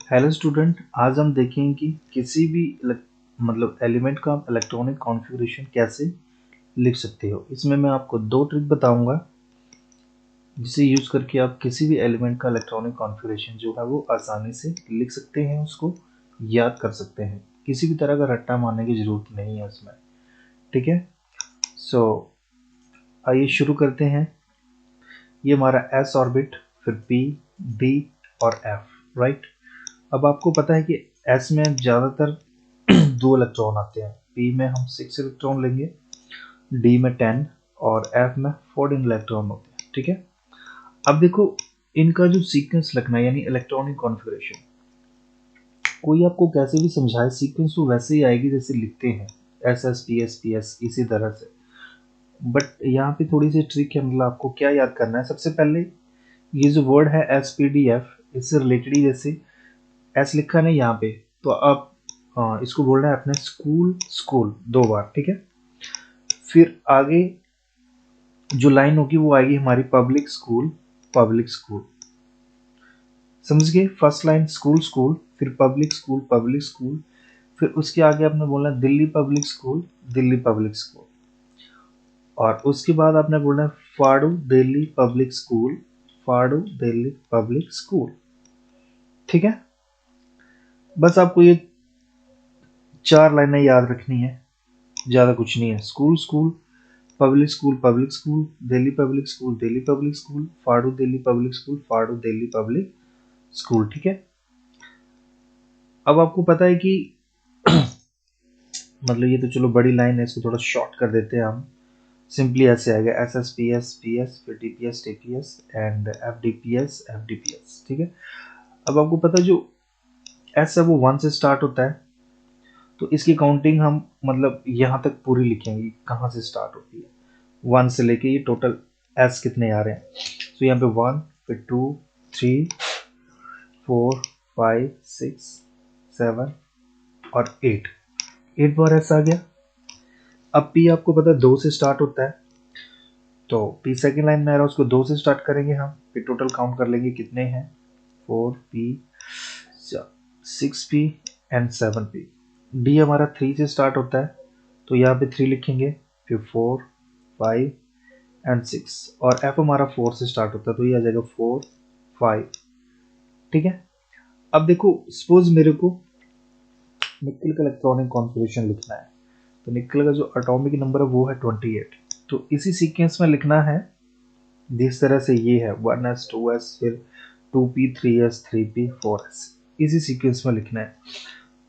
Hello student, आज हम देखेंगे कि किसी भी मतलब एलिमेंट का आप इलेक्ट्रॉनिक कॉन्फ़िगरेशन कैसे लिख सकते हो। इसमें मैं आपको दो ट्रिक बताऊंगा जिसे यूज करके आप किसी भी एलिमेंट का इलेक्ट्रॉनिक कॉन्फ़िगरेशन जो है वो आसानी से लिख सकते हैं, उसको याद कर सकते हैं। किसी भी तरह का रट्टा मारने की जरूरत नहीं है उसमें। ठीक है, सो आइए शुरू करते हैं। ये हमारा एस ऑर्बिट, फिर पी, डी और एफ, राइट। अब आपको पता है कि एस में ज़्यादातर दो इलेक्ट्रॉन आते हैं। पी में हम 6 इलेक्ट्रॉन लेंगे, डी में 10 और एफ में 14 इलेक्ट्रॉन होते हैं। ठीक है, अब देखो इनका जो सीक्वेंस लिखना है यानी इलेक्ट्रॉनिक कॉन्फ़िगरेशन, कोई आपको कैसे भी समझाए सीक्वेंस तो वैसे ही आएगी जैसे लिखते हैं, S S P S P S, इसी तरह से। बट यहाँ पे थोड़ी सी ट्रिक है, मतलब आपको क्या याद करना है। सबसे पहले ये जो वर्ड है एस पी डी एफ, इससे रिलेटेड ही जैसे एस लिखा है यहाँ पे, तो आप इसको बोलना है अपने स्कूल स्कूल दो बार। ठीक है, फिर आगे जो लाइन होगी वो आएगी हमारी पब्लिक स्कूल पब्लिक स्कूल। समझ गए? फर्स्ट लाइन स्कूल स्कूल, फिर पब्लिक स्कूल पब्लिक स्कूल, फिर उसके आगे आपने बोलना है Delhi public school Delhi public school, और उसके बाद आपने बोलना है फाड़ू दिल्ली पब्लिक स्कूल फाड़ू दिल्ली पब्लिक स्कूल। ठीक है, बस आपको ये चार लाइनें याद रखनी है, ज़्यादा कुछ नहीं है। School school public school Delhi public school Delhi public school फाड़ू दिल्ली पब्लिक स्कूल फाड़ू दिल्ली पब्लिक स्कूल। ठीक है, अब आपको पता है कि मतलब ये तो चलो बड़ी लाइन है, इसको थोड़ा शॉर्ट कर देते हैं हम। सिंपली ऐसे आएगा एस एस पी एस फिर D P S and F D P S. ठीक है, अब आपको पता है जो एस है वो 1 से स्टार्ट होता है, तो इसकी काउंटिंग हम मतलब यहाँ तक पूरी लिखेंगे कहाँ से स्टार्ट होती है। 1 से लेके ये टोटल एस कितने आ रहे हैं, तो यहाँ पे 1 फिर 2 3 4 5 6 7 और 8 बार एस आ गया। अब पी आपको पता है 2 से स्टार्ट होता है, तो पी सेकेंड लाइन में आ रहा है, उसको 2 से स्टार्ट करेंगे हम, फिर टोटल काउंट कर लेंगे कितने हैं, 4 P 6 P and 7 P. D हमारा 3 से स्टार्ट होता है, तो यहाँ पे 3 लिखेंगे, फिर 4 5 एंड 6, और एफ हमारा 4 से स्टार्ट होता है, तो ये आ जाएगा 4 5। ठीक है, अब देखो सपोज मेरे को निकल का इलेक्ट्रॉनिक कॉन्फ़िगरेशन लिखना है, तो निकल का जो एटॉमिक नंबर है वो है 28, तो इसी सीक्वेंस में लिखना है जिस तरह से ये है 1s 2s फिर 2p 3s 3p 4s, इसी सीक्वेंस में लिखना है।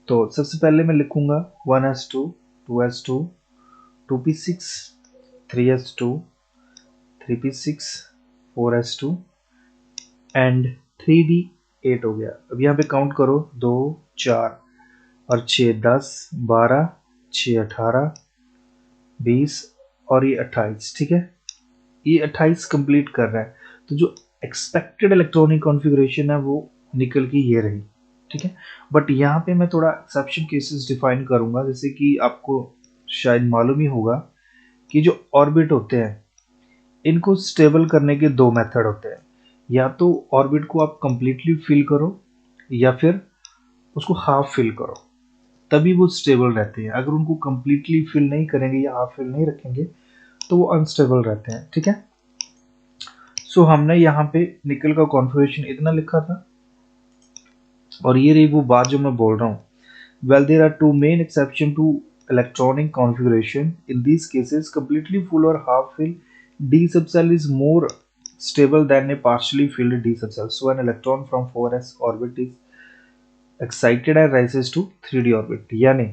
तो सबसे पहले मैं लिखूंगा 1s2 2s2 2p6 3s2 3p6 4s2 and 3d8 हो गया। अब यहाँ पे काउंट करो, 2 4 और 6 10 12 6 18 20 और ये 28। ठीक है, ये 28 कंप्लीट कर रहा है, तो जो एक्सपेक्टेड इलेक्ट्रॉनिक कॉन्फ़िगरेशन है वो निकल की ये रही। ठीक है, बट यहाँ पे मैं थोड़ा एक्सेप्शन केसेस डिफाइन करूंगा, जैसे कि आपको शायद मालूम ही होगा कि जो ऑर्बिट होते हैं इनको स्टेबल करने के दो मेथड होते हैं। या तो ऑर्बिट को आप कंप्लीटली फिल करो या फिर उसको हाफ फिल करो, तभी वो स्टेबल रहते हैं। अगर उनको कंप्लीटली फिल नहीं करेंगे या हाफ फिल नहीं रखेंगे तो वो अनस्टेबल रहते हैं। ठीक है, सो हमने यहाँ पे निकल का कॉन्फ़िगरेशन इतना लिखा था, और ये रही वो बात जो मैं बोल रहा हूँ। Well there are two main exception to electronic configuration. In these cases, completely full or half fill d subcell is more stable than a partially filled d subcell. So an electron from 4s orbit is excited and rises to 3d orbit. यानी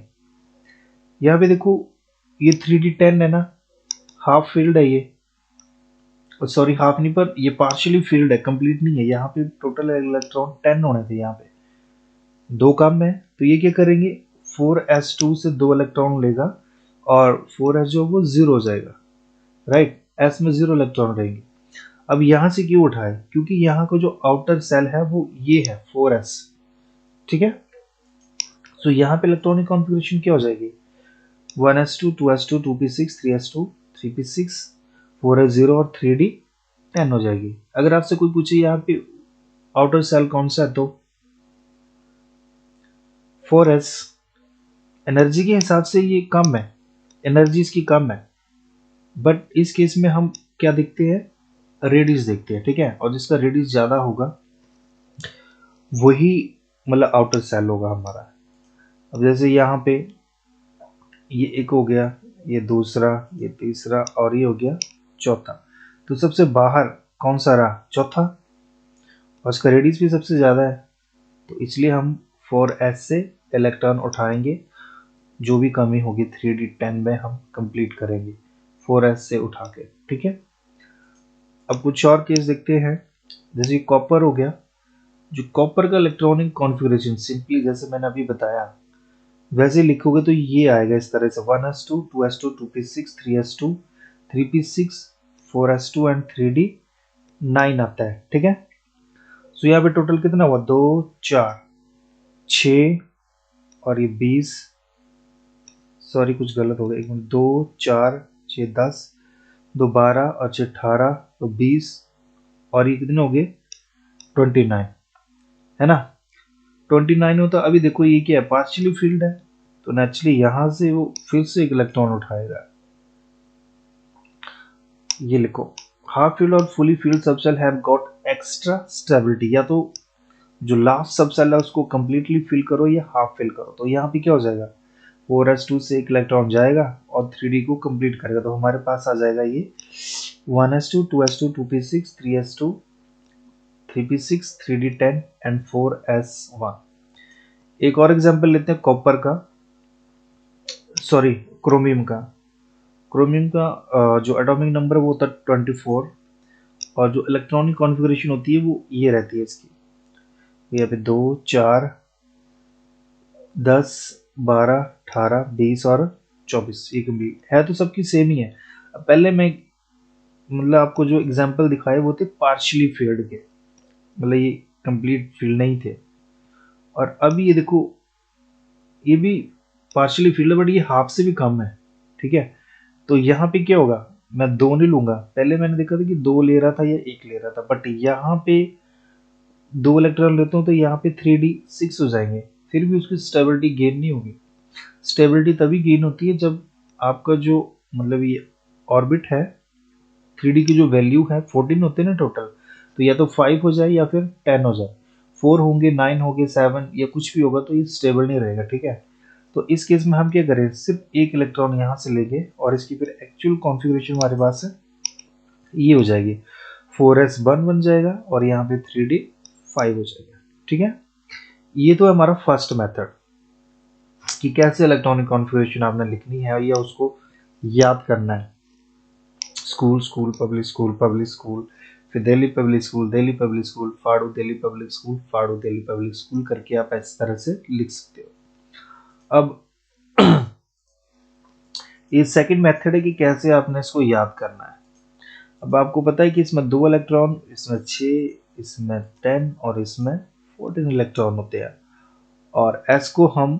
यहाँ पे देखो ये 3d10 है ना, half filled है ये, sorry half नहीं पर ये पार्शियली फिल्ड है, कंप्लीट नहीं है। यहाँ पे टोटल इलेक्ट्रॉन 10 होने थे, यहाँ पे दो कम है, तो ये क्या करेंगे 4s2 से दो इलेक्ट्रॉन लेगा और 4s जो वो जीरो हो जाएगा, राइट। एस में जीरो इलेक्ट्रॉन रहेंगे। अब यहाँ से क्यों उठाए, क्योंकि यहाँ का जो आउटर सेल है वो ये है 4s। ठीक है, तो यहाँ पे इलेक्ट्रॉनिक कॉन्फ़िगरेशन क्या हो जाएगी, 1s2 2s2 2p6 3s2 3p6 4s0 और 3d10 हो जाएगी। अगर आपसे कोई पूछे यहाँ पे आउटर सेल कौन सा है, तो 4s एनर्जी के हिसाब से ये कम है, एनर्जी इसकी कम है, बट इस केस में हम क्या देखते हैं, रेडियस देखते हैं, ठीक है। और जिसका रेडियस ज़्यादा होगा वही मतलब आउटर सेल होगा हमारा। अब जैसे यहाँ पे ये एक हो गया, ये दूसरा, ये तीसरा और ये हो गया चौथा। तो सबसे बाहर कौन सा रहा, चौथा, और इसका रेडियस भी सबसे ज़्यादा है, तो इसलिए हम 4s से इलेक्ट्रॉन उठाएंगे। जो भी कमी होगी 3d10 में हम कंप्लीट करेंगे 4s से उठा के, ठीक है। अब कुछ और केस देखते हैं, जैसे कॉपर हो गया। जो कॉपर का इलेक्ट्रॉनिक कॉन्फ़िगरेशन सिंपली जैसे मैंने अभी बताया वैसे लिखोगे तो ये आएगा इस तरह से 1s2 2s2 2p6 3s2 3p6 4s2 and 3d9 आता है, ठीक है। सो यहाँ पे टोटल कितना हुआ, 2 4 6 और ये 20, सॉरी कुछ गलत हो गया, एक मिनट, 2 4 6 10, 2 12 और 6 18, तो 20 और ये कितने हो गए 29, है ना। 29 होता, अभी देखो ये क्या है, पार्शियली फील्ड है, तो नेचुरली यहां से वो फिर से एक इलेक्ट्रॉन उठाएगा। ये लिखो, हाफ फील्ड और fully field subshell have got extra stability. या तो जो लास्ट सबसेल है उसको कंप्लीटली फिल करो या हाफ फिल करो, तो यहाँ पे क्या हो जाएगा, 4s2 से एक इलेक्ट्रॉन जाएगा और 3d को कंप्लीट करेगा, तो हमारे पास आ जाएगा ये 1s2 2s2 2p6 3s2 3p6 3d10 and 4s1। एक और एग्जांपल लेते हैं कॉपर का, सॉरी क्रोमियम का। क्रोमियम का जो एटॉमिक नंबर वो होता है 24, और जो इलेक्ट्रॉनिक कॉन्फ़िगरेशन होती है वो ये रहती है इसकी, यहाँ पे 2 4 10 12 18 20 और 24, ये कंप्लीट है, तो सबकी सेम ही है। अब पहले मैं मतलब आपको जो एग्जांपल दिखाए वो थे पार्शियली फील्ड के, मतलब ये कंप्लीट फील्ड नहीं थे। और अब ये देखो ये भी पार्शियली फील्ड है बट ये हाफ से भी कम है, ठीक है। तो यहाँ पे क्या होगा, मैं दो नहीं लूंगा, पहले मैंने देखा था कि दो ले रहा था या एक ले रहा था, बट यहाँ पे दो इलेक्ट्रॉन लेता हूँ तो यहाँ पे 3d6 हो जाएंगे, फिर भी उसकी स्टेबिलिटी गेन नहीं होगी। स्टेबिलिटी तभी गेन होती है जब आपका जो मतलब ये ऑर्बिट है 3d की जो वैल्यू है 14 होते हैं ना टोटल, तो या तो 5 हो जाए या फिर 10 हो जाए, 4 होंगे 9 होंगे 7 या कुछ भी होगा तो ये स्टेबल नहीं रहेगा, ठीक है। तो इस केस में हम क्या करें, सिर्फ एक इलेक्ट्रॉन यहाँ से लेंगे और इसकी फिर एक्चुअल कॉन्फ़िगरेशन हमारे पास है ये हो जाएगी, 4s1 बन जाएगा और यहाँ पे 3d5 हो जाएगा, ठीक है। ये तो है हमारा फर्स्ट मेथड कि कैसे इलेक्ट्रॉनिक कॉन्फ़िगरेशन आपने लिखनी है या उसको याद करना है। School school public school public school, फिर Delhi public school Delhi public school, फाड़ू दिल्ली पब्लिक स्कूल फाड़ू दिल्ली पब्लिक स्कूल करके आप इस तरह से लिख सकते हो। अब ये सेकंड मेथड है कि कैसे आपने इसको याद करना है। अब आपको पता है कि इसमें 2 इलेक्ट्रॉन, इसमें 6, इसमें 10 और इसमें 14 इलेक्ट्रॉन होते हैं। और S को हम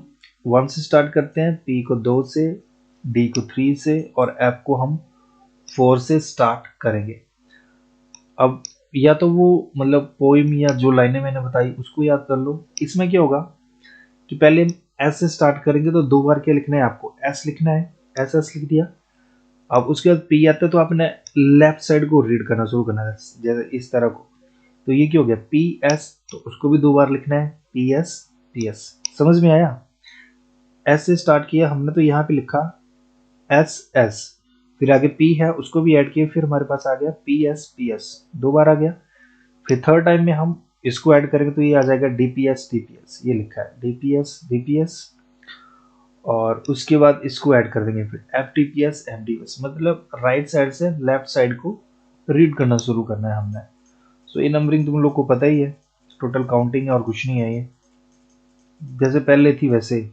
1 से स्टार्ट करते हैं, P को 2 से, D को 3 से और F को हम 4 से स्टार्ट करेंगे। अब या तो वो मतलब पोइम या जो लाइनें मैंने बताई उसको याद कर लो। इसमें क्या होगा कि पहले हम S से स्टार्ट करेंगे तो 2 बार क्या लिखना है आपको, S लिखना है, SS लिख दिया। अब उसके बाद P आता है तो आपने लेफ्ट साइड को रीड करना शुरू करना है, जैसे इस तरह को। तो ये क्या हो गया PS, तो उसको भी 2 बार लिखना है, PS PS। समझ में आया। S से स्टार्ट किया हमने तो यहाँ पे लिखा SS, फिर आगे P है उसको भी ऐड किया, फिर हमारे पास आ गया PS PS, 2 बार आ गया। फिर थर्ड टाइम में हम इसको ऐड करेंगे तो ये आ जाएगा DPS DPS, ये लिखा है DPS DPS। और उसके बाद इसको ऐड कर देंगे फिर FDPS FDPS, मतलब राइट साइड से लेफ्ट साइड को रीड करना शुरू करना है हमने। सो ये नंबरिंग तुम लोग को पता ही है, टोटल काउंटिंग है और कुछ नहीं है, ये जैसे पहले थी वैसे ही।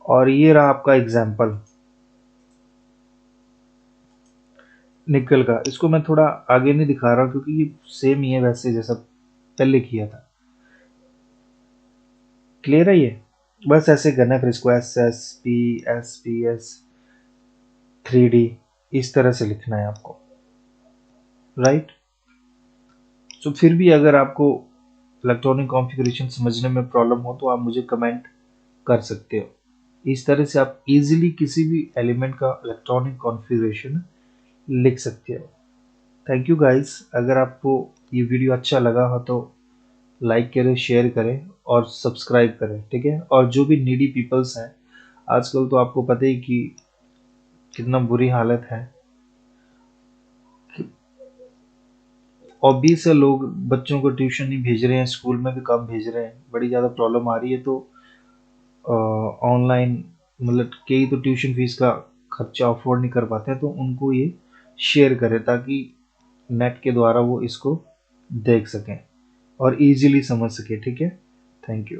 और ये रहा आपका एग्जाम्पल निकल का, इसको मैं थोड़ा आगे नहीं दिखा रहा हूँ क्योंकि ये सेम ही है वैसे जैसा पहले किया था। क्लियर है ये, बस ऐसे करना है, फिर इसको SS P 3D इस तरह से लिखना है आपको, राइट। तो फिर भी अगर आपको इलेक्ट्रॉनिक कॉन्फ़िगरेशन समझने में प्रॉब्लम हो तो आप मुझे कमेंट कर सकते हो। इस तरह से आप इजीली किसी भी एलिमेंट का इलेक्ट्रॉनिक कॉन्फ़िगरेशन लिख सकते हो। Thank you guys. अगर आपको ये वीडियो अच्छा लगा हो तो लाइक करें, शेयर करें और सब्सक्राइब करें, ठीक है। और जो भी नीडी पीपल्स हैं, आजकल तो आपको पता ही कि कितना बुरी हालत है। ऑब्वियस है, लोग बच्चों को ट्यूशन नहीं भेज रहे हैं, स्कूल में भी कम भेज रहे हैं, बड़ी ज़्यादा प्रॉब्लम आ रही है। तो ऑनलाइन मतलब कई तो ट्यूशन फीस का खर्चा अफोर्ड नहीं कर पाते हैं, तो उनको ये शेयर करें ताकि नेट के द्वारा वो इसको देख सकें और इजीली समझ सके, ठीक है। Thank you.